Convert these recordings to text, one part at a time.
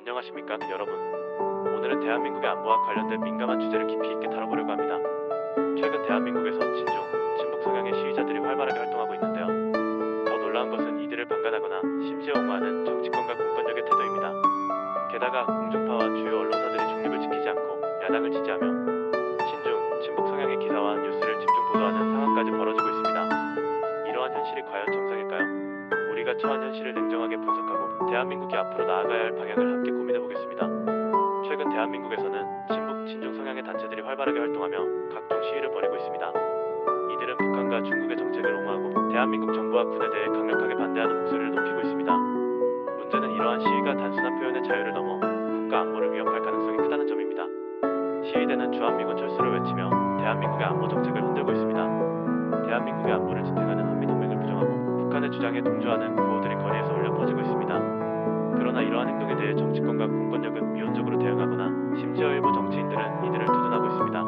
안녕하십니까 여러분. 오늘은 대한민국의 안보와 관련된 민감한 주제를 깊이 있게 다뤄보려고 합니다. 최근 대한민국에서 친중, 친북 성향의 시위자들이 활발하게 활동하고 있는데요. 더 놀라운 것은 이들을 방관하거나 심지어 옹호하는 정치권과 공권력의 태도입니다. 게다가 공중파와 주요 언론사들이 중립을 지키지 않고 야당을 지지하며 친중, 친북 성향의 기사와 뉴스를 집중 보도하는 상황까지 벌어지고 있습니다. 이러한 현실이 과연 정상일까요? 우리가 처한 현실을 냉정하게 분석하고 대한민국이 앞으로 나아가야 할 방향을 함께 고민해보겠습니다. 최근 대한민국에서는 친북, 친중 성향의 단체들이 활발하게 활동하며 각종 시위를 벌이고 있습니다. 이들은 북한과 중국의 정책을 옹호하고 대한민국 정부와 군에 대해 강력하게 반대하는 목소리를 높이고 있습니다. 문제는 이러한 시위가 단순한 표현의 자유를 넘어 국가 안보를 위협할 가능성이 크다는 점입니다. 시위대는 주한미군 철수를 외치며 대한민국의 안보 정책을 흔들고 있습니다. 대한민국의 안보를 지탱하는 한미동맹을 부정하고 북한의 주장에 동조하는 구호들이 거리에서 울려 퍼지고 있습니다. 그러나 이러한 행동에 대해 정치권과 공권력은 미온적으로 대응하거나 심지어 일부 정치인들은 이들을 두둔하고 있습니다.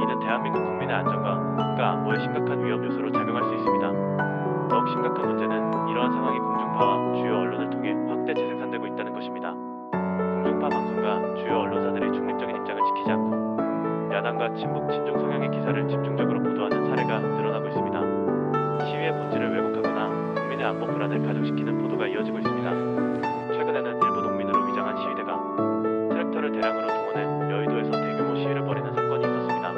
이는 대한민국 국민의 안전과 국가 안보에 심각한 위험 요소로 작용할 수 있습니다. 더욱 심각한 문제는 이러한 상황이 공중파와 주요 언론을 통해 확대 재생산되고 있다는 것입니다. 공중파 방송과 주요 언론사들이 중립적인 입장을 지키지 않고 야당과 친북, 친중 성향의 기사를 집중적으로 보도하는 사례가 늘어나고 있습니다. 시위의 본질을 왜곡하거나 국민의 안보 불안을 가중시키는 보도가 이어지고 있습니다. 최근에는 일부 농민으로 위장한 시위대가 트랙터를 대량으로 동원해 여의도에서 대규모 시위를 벌이는 사건이 있었습니다.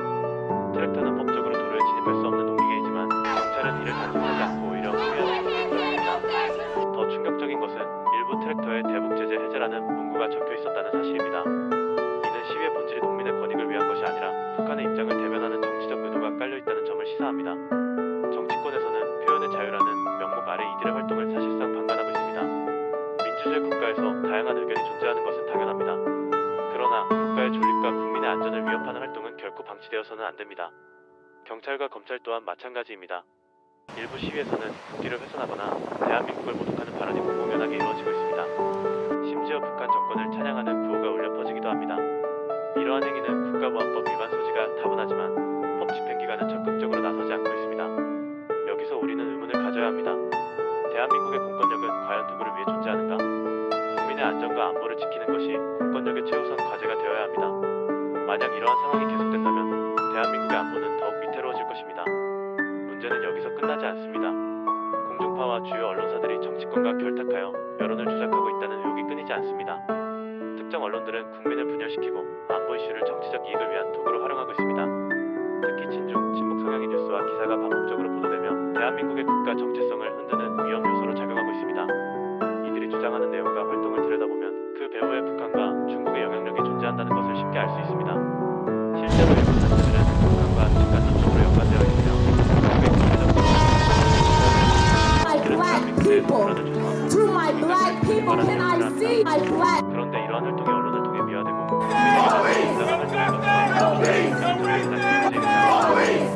트랙터는 법적으로 도로에 진입할 수 없는 농기계이지만 경찰은 이를 단속하지 않고 오히려 후회하는 사건이 있었습니다. 더 충격적인 것은 일부 트랙터에 대북 제재 해제라는 문구가 적혀 있었다는 사실입니다. 이는 시위의 본질이 농민의 권익을 위한 것이 아니라 북한의 입장을 대변하는 정치적 의도가 깔려있다는 점을 시사합니다. 정치권에서는 표현의 자유라는 명목 아래 이들의 활동을 사실상 방관하고 있습니다. 민주주의 국가에서 다양한 의견이 존재하는 것은 당연합니다. 그러나 국가의 존립과 국민의 안전을 위협하는 활동은 결코 방치되어서는 안됩니다. 경찰과 검찰 또한 마찬가지입니다. 일부 시위에서는 국기를 훼손하거나 대한민국을 모독하는 발언이 무공연하게 이루어지고 있습니다. 심지어 북한 정권을 찬양하는 구호가 울려 퍼지기도 합니다. 이러한 행위는 국가보안법 위반 소지가 다분하지만 법 집행기관은 적극적으로 나서지 않고 있습니다. 여기서 우리는 의문을 가져야 합니다. 대한민국의 공권력은 과연 누구를 위해 존재하는가? 국민의 안전과 안보를 지키는 것이 공권력의 최우선 과제가 되어야 합니다. 만약 이러한 상황이 계속된다면 대한민국의 안보는 더욱 위태로워질 것입니다. 문제는 여기서 끝나지 않습니다. 공중파와 주요 언론사들이 정치권과 결탁하여 여론을 조작하고 있다는 의혹이 끊이지 않습니다. 특정 언론들은 국민을 분열시키고 안보 이슈를 정치적 이익을 위한 도구로 활용하고 있습니다. 특히 친중, 친북 성향의 뉴스와 기사가 반복적으로 보도되며 대한민국의 국가 정체성을 흔드는 위험 요소로 작용하고 있습니다. 이들이 주장하는 내용과 활동을 들여다보면 그 배후에 북한과 중국의 영향력이 존재한다는 것을 쉽게 알 수 있습니다. 실제로 일부 단체들은 북한과 직간접적으로 연관되어 있으며 중국의 경제적 그런데 이러한 활동이 언론을 통해 미화되고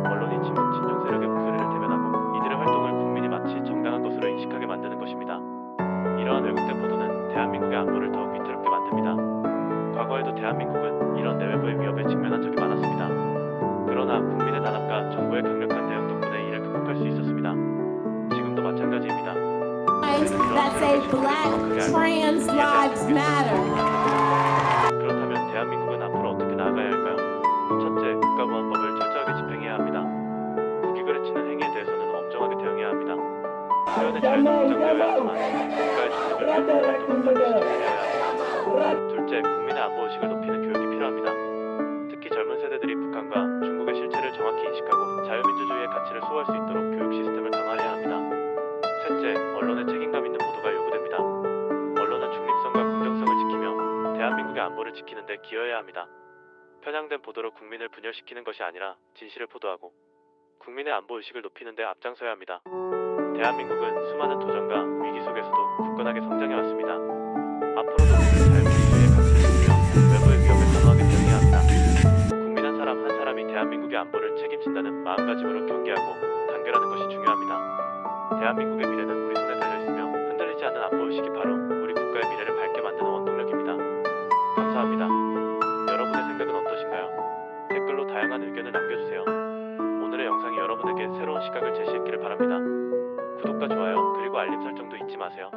언론이 친북 친중 세력의 목소리를 대변하고 이들의 활동을 국민이 마치 정당한 것으로 인식하게 만드는 것입니다. 이러한 왜곡된 보도는 대한민국의 안보를 더욱 위태롭게 만듭니다. 과거에도 대한민국은 이런 내외부의 위협에 직면한 적이 많았습니다. 그러나 국민의 단합과 정부의 강력한 대응 덕분에 이를 극복할 수 있었습니다. 지금도 마찬가지입니다. That say black trans lives matter. 그렇다면 대한민국은 앞으로 어떻게 나아가야 할까요? 첫째, 국가보안법을 철저하게 집행해야 합니다. 국익을 해치는 행위에 대해서는 엄정하게 대응해야 합니다. 표현의 자유는 보장되어야 하지만 국가의 중립을 위협하는 활동은 반드시 중지해야 합니다. 둘째, 국민의 안보의식을 높이는 교육이 필요합니다. 특히 젊은 세대들이 북한과 중국의 실체를 정확히 인식하고 자유민주주의의 가치를 수호할 수 있도록 교육 시스템을 강화해야 합니다. 셋째, 언론의 책임감 있는 보도가 요구됩니다. 언론은 중립성과 공정성을 지키며 대한민국의 안보를 지키는 데 기여해야 합니다. 편향된 보도로 국민을 분열시키는 것이 아니라 진실을 보도하고 국민의 안보의식을 높이는 데 앞장서야 합니다. 대한민국은 수많은 도전과 위기 속에서도 굳건하게 성장해 왔습니다. 앞으로도 우리는 자유민주주의의 가치를 지키며 외부의 위협에 단호하게 대응해야 합니다. 국민 한 사람 한 사람이 대한민국의 안보를 책임진다는 마음가짐으로 경계하고 단결하는 것이 중요합니다. 대한민국의 미래는 우리 손에 달려있으며 흔들리지 않는 안보의식이 바로 우리 국가의 미래를 밝게 만드는 원동력입니다. 감사합니다. 여러분의 생각은 어떠신가요? 댓글로 다양한 의견을 남겨주세요. 오늘의 영상이 여러분에게 새로운 시각을 제시했기를 바랍니다. 구독과 좋아요 그리고 알림 설정도 잊지 마세요.